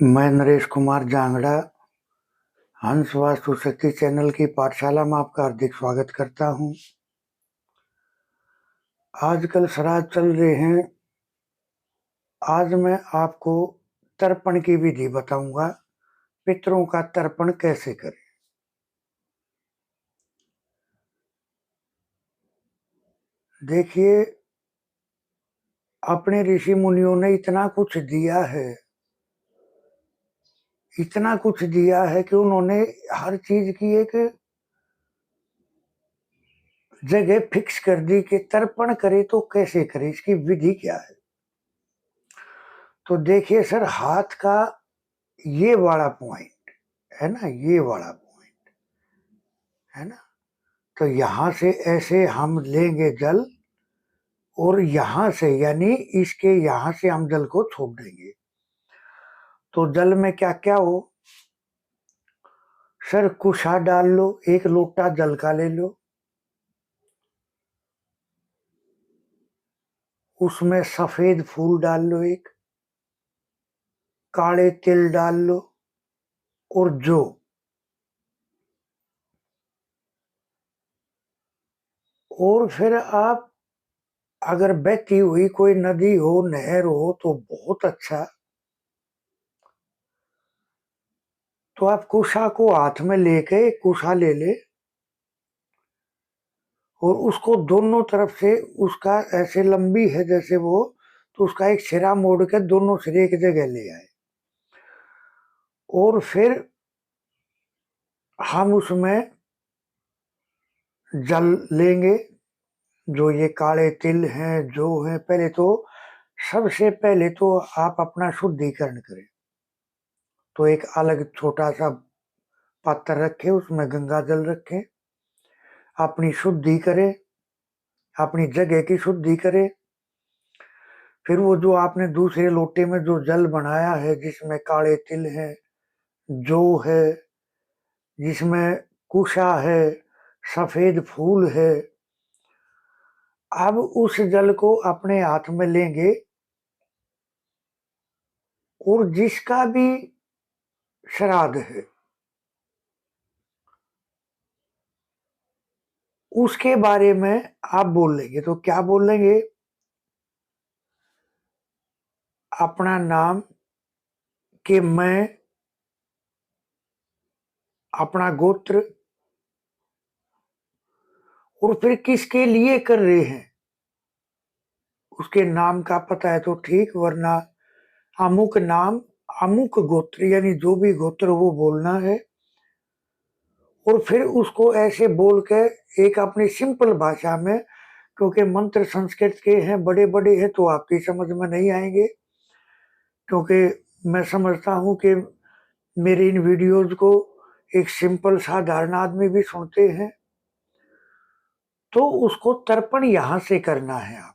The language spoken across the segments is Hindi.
मैं नरेश कुमार जांगड़ा हंस वास्तु शक्ति चैनल की पाठशाला में आपका हार्दिक स्वागत करता हूं। आजकल श्राद्ध चल रहे हैं। आज मैं आपको तर्पण की विधि बताऊंगा। पितरों का तर्पण कैसे करें। देखिए, अपने ऋषि मुनियों ने इतना कुछ दिया है, इतना कुछ दिया है कि उन्होंने हर चीज की एक जगह फिक्स कर दी कि तर्पण करे तो कैसे करे, इसकी विधि क्या है। तो देखिए सर, हाथ का ये वाला पॉइंट है ना, ये वाला पॉइंट है ना, तो यहां से ऐसे हम लेंगे जल और यहां से यानी इसके यहां से हम जल को छोड़ देंगे। तो जल में क्या क्या हो सर, कुशा डाल लो, एक लोटा जल का ले लो, उसमें सफेद फूल डाल लो, एक काले तिल डाल लो और और फिर आप अगर बहती हुई कोई नदी हो, नहर हो तो बहुत अच्छा। तो आप कुशा को हाथ में लेके कुशा ले ले और उसको दोनों तरफ से, उसका ऐसे लंबी है जैसे वो, तो उसका एक सिरा मोड़ के दोनों सिरे एक जगह ले आए और फिर हम उसमें जल लेंगे। जो ये काले तिल हैं जो है, पहले तो सबसे पहले तो आप अपना शुद्धिकरण करें। तो एक अलग छोटा सा पात्र रखें, उसमें गंगा जल रखें, अपनी शुद्धि करें, अपनी जगह की शुद्धि करें। फिर वो जो आपने दूसरे लोटे में जो जल बनाया है, जिसमें काले तिल है, जौ है, जिसमें कुशा है, सफेद फूल है, अब उस जल को अपने हाथ में लेंगे और जिसका भी श्राद्ध है उसके बारे में आप बोल लेंगे। तो क्या बोल लेंगे, अपना नाम, कि मैं अपना गोत्र, और फिर किसके लिए कर रहे हैं उसके नाम का पता है तो ठीक, वरना अमुक नाम अमुक गोत्र यानी जो भी गोत्र वो बोलना है। और फिर उसको ऐसे बोल के एक अपनी सिंपल भाषा में, क्योंकि मंत्र संस्कृत के हैं, बड़े बड़े हैं तो आपकी समझ में नहीं आएंगे, क्योंकि मैं समझता हूं कि मेरे इन वीडियोज को एक सिंपल साधारण आदमी भी सुनते हैं। तो उसको तर्पण यहां से करना है।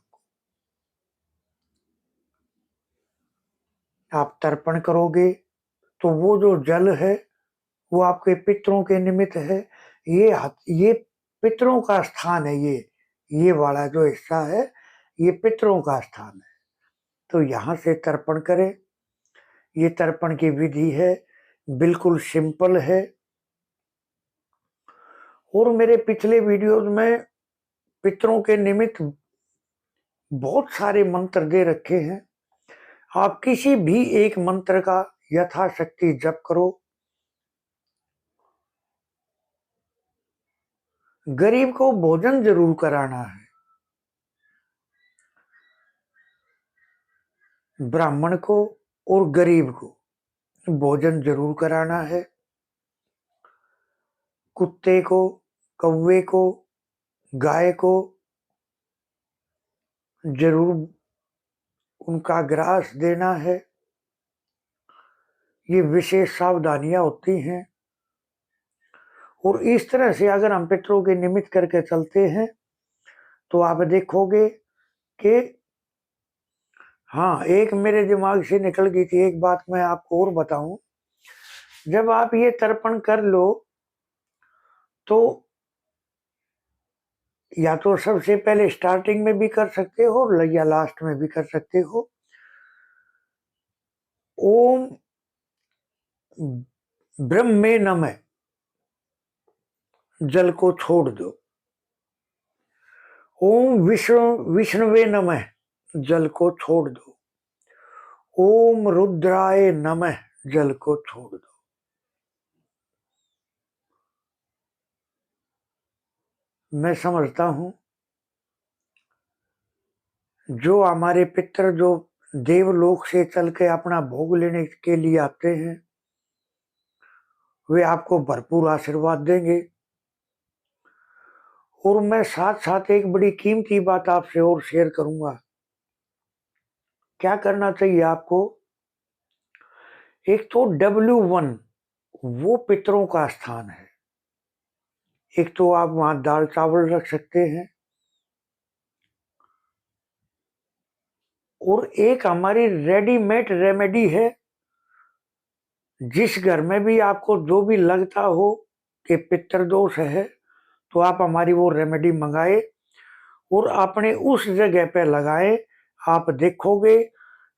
आप तर्पण करोगे तो वो जो जल है वो आपके पितरों के निमित्त है। ये पितरों का स्थान है। ये वाला जो हिस्सा है ये पितरों का स्थान है। तो यहाँ से तर्पण करें। ये तर्पण की विधि है, बिल्कुल सिंपल है। और मेरे पिछले वीडियोज में पितरों के निमित्त बहुत सारे मंत्र दे रखे हैं। आप किसी भी एक मंत्र का यथाशक्ति जप करो। गरीब को भोजन जरूर कराना है। ब्राह्मण को और गरीब को भोजन जरूर कराना है। कुत्ते को, कौवे को, गाय को जरूर उनका ग्रास देना है। ये विशेष सावधानियां होती हैं। और इस तरह से अगर हम पितरों के निमित्त करके चलते हैं तो आप देखोगे कि हाँ, एक मेरे दिमाग से निकल गई थी एक बात, मैं आपको और बताऊं। जब आप ये तर्पण कर लो तो या तो सबसे पहले स्टार्टिंग में भी कर सकते हो या लास्ट में भी कर सकते हो। ओम ब्रह्मे नमः, जल को छोड़ दो। ओम विष्णुवे नमः, जल को छोड़ दो। ओम रुद्राय नमः, जल को छोड़ दो। मैं समझता हूं जो हमारे पितर जो देवलोक से चल के अपना भोग लेने के लिए आते हैं, वे आपको भरपूर आशीर्वाद देंगे। और मैं साथ साथ एक बड़ी कीमती बात आपसे और शेयर करूंगा। क्या करना चाहिए आपको? एक तो W1 वो पितरों का स्थान है। एक तो आप वहां दाल चावल रख सकते हैं, और एक हमारी रेडीमेड रेमेडी है। जिस घर में भी आपको जो भी लगता हो कि पितर दोष है, तो आप हमारी वो रेमेडी मंगाए और अपने उस जगह पे लगाएं। आप देखोगे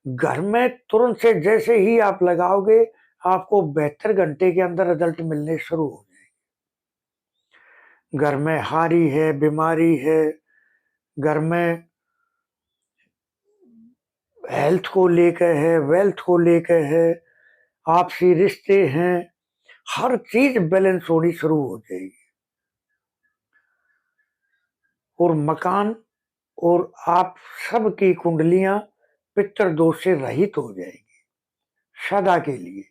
घर में तुरंत से जैसे ही आप लगाओगे, आपको 72 घंटे के अंदर रिजल्ट मिलने शुरू हो जाएंगे। घर में हारी है, बीमारी है, घर में हेल्थ को लेकर है, वेल्थ को लेकर है, आपसी रिश्ते हैं, हर चीज बैलेंस होनी शुरू हो जाएगी। और मकान और आप सबकी कुंडलियां पितर दोष से रहित हो जाएगी सदा के लिए।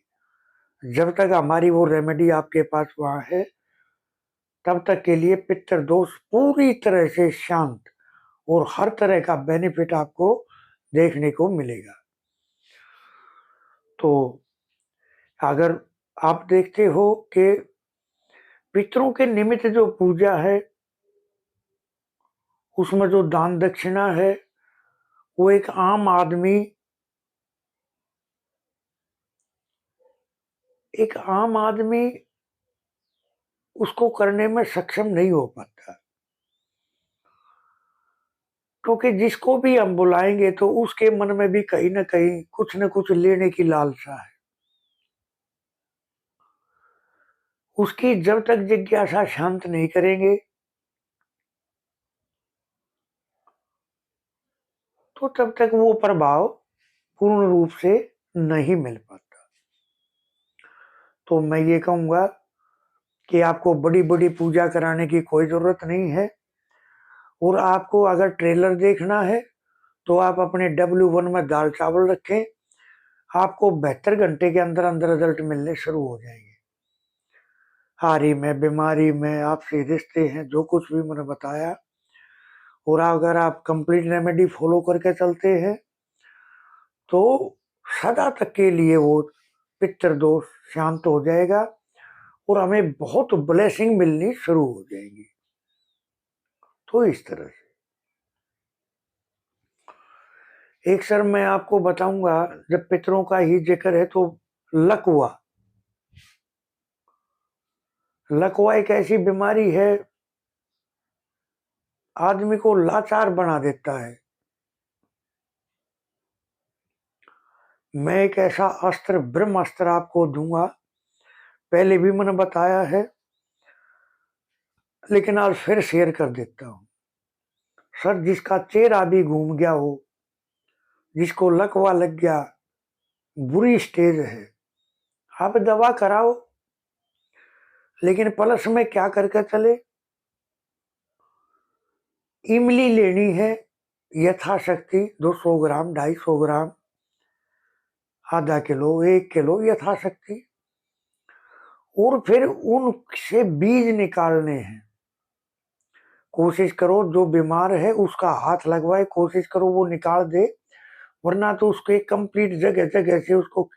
जब तक हमारी वो रेमेडी आपके पास वहां है, तब तक के लिए पितर दोष पूरी तरह से शांत और हर तरह का बेनिफिट आपको देखने को मिलेगा। तो अगर आप देखते हो कि पितरों के निमित्त जो पूजा है, उसमें जो दान दक्षिणा है, वो एक आम आदमी उसको करने में सक्षम नहीं हो पाता। क्योंकि जिसको भी हम बुलाएंगे तो उसके मन में भी कहीं ना कहीं कुछ न कुछ लेने की लालसा है। उसकी जब तक जिज्ञासा शांत नहीं करेंगे, तो तब तक वो प्रभाव पूर्ण रूप से नहीं मिल पाता। तो मैं ये कहूंगा कि आपको बड़ी बड़ी पूजा कराने की कोई जरूरत नहीं है। और आपको अगर ट्रेलर देखना है, तो आप अपने W1 में दाल चावल रखें। आपको 72 घंटे के अंदर अंदर रिजल्ट मिलने शुरू हो जाएंगे। हारी में, बीमारी में, आपसे रिश्ते हैं, जो कुछ भी मैंने बताया। और अगर आप कंप्लीट रेमेडी फॉलो करके चलते हैं, तो सदा तक के लिए वो पितर दोष शांत हो जाएगा और हमें बहुत ब्लेसिंग मिलनी शुरू हो जाएगी। तो इस तरह से एक सर मैं आपको बताऊंगा, जब पितरों का ही जिक्र है, तो लकवा लकवा एक ऐसी बीमारी है, आदमी को लाचार बना देता है। मैं एक ऐसा अस्त्र, ब्रह्मास्त्र आपको दूंगा। पहले भी मैंने बताया है, लेकिन आज फिर शेयर कर देता हूं। सर, जिसका चेहरा भी घूम गया हो, जिसको लकवा लग गया, बुरी स्टेज है, आप दवा कराओ, लेकिन प्लस में क्या करके चले? इमली लेनी है यथाशक्ति, 200 ग्राम, 250 ग्राम, आधा किलो, 1 किलो यथाशक्ति। और फिर उनसे बीज निकालने हैं। कोशिश करो जो बीमार है उसका हाथ लगवाए, कोशिश करो वो निकाल दे, वरना तो उसके कंप्लीट जगह जगह से उसको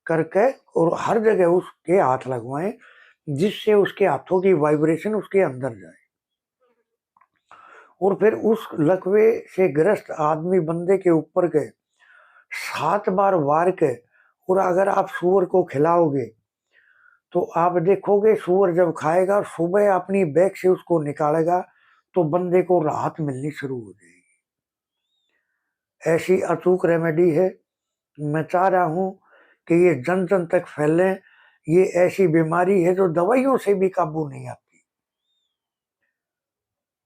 करके और हर जगह उसके हाथ लगवाएं, जिससे उसके हाथों की वाइब्रेशन उसके अंदर जाए। और फिर उस लकवे से ग्रस्त आदमी बंदे के ऊपर के 7 बार वार के, और अगर आप सूअर को खिलाओगे, तो आप देखोगे सूअर जब खाएगा, सुबह अपनी बैग से उसको निकालेगा, तो बंदे को राहत मिलनी शुरू हो जाएगी। ऐसी अचूक रेमेडी है। मैं चाह रहा हूं कि ये जन जन तक फैले। ये ऐसी बीमारी है जो दवाइयों से भी काबू नहीं आती,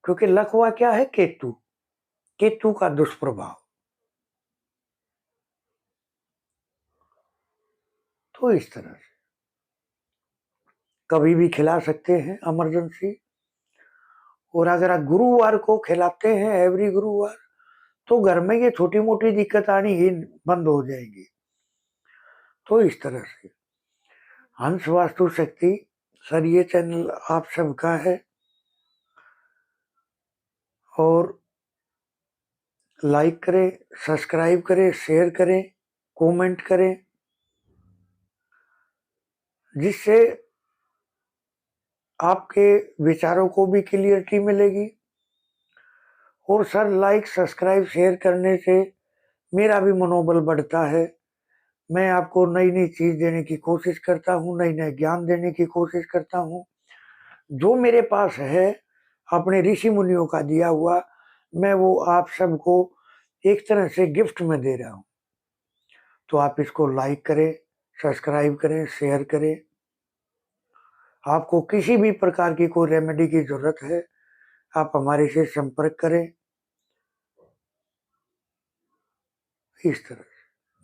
क्योंकि लकवा क्या है? केतु, केतु का दुष्प्रभाव। तो इस तरह से कभी भी खिला सकते हैं इमरजेंसी। और अगर आप गुरुवार को खिलाते हैं, एवरी गुरुवार, तो घर में ये छोटी मोटी दिक्कत आनी ही बंद हो जाएगी। तो इस तरह से हंस वास्तु शक्ति सर, ये चैनल आप सबका है, और लाइक करें, सब्सक्राइब करें, शेयर करें, कमेंट करें, जिससे आपके विचारों को भी क्लियरिटी मिलेगी। और सर, लाइक सब्सक्राइब शेयर करने से मेरा भी मनोबल बढ़ता है। मैं आपको नई नई चीज देने की कोशिश करता हूँ, नई नई ज्ञान देने की कोशिश करता हूँ। जो मेरे पास है अपने ऋषि मुनियों का दिया हुआ, मैं वो आप सबको एक तरह से गिफ्ट में दे रहा हूँ। तो आप इसको लाइक करें, सब्सक्राइब करें, शेयर करें। आपको किसी भी प्रकार की कोई रेमेडी की जरूरत है, आप हमारे से संपर्क करें। इस तरह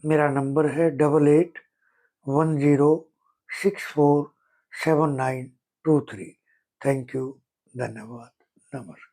मेरा नंबर है 8810647923। थैंक यू, धन्यवाद, नमस्कार।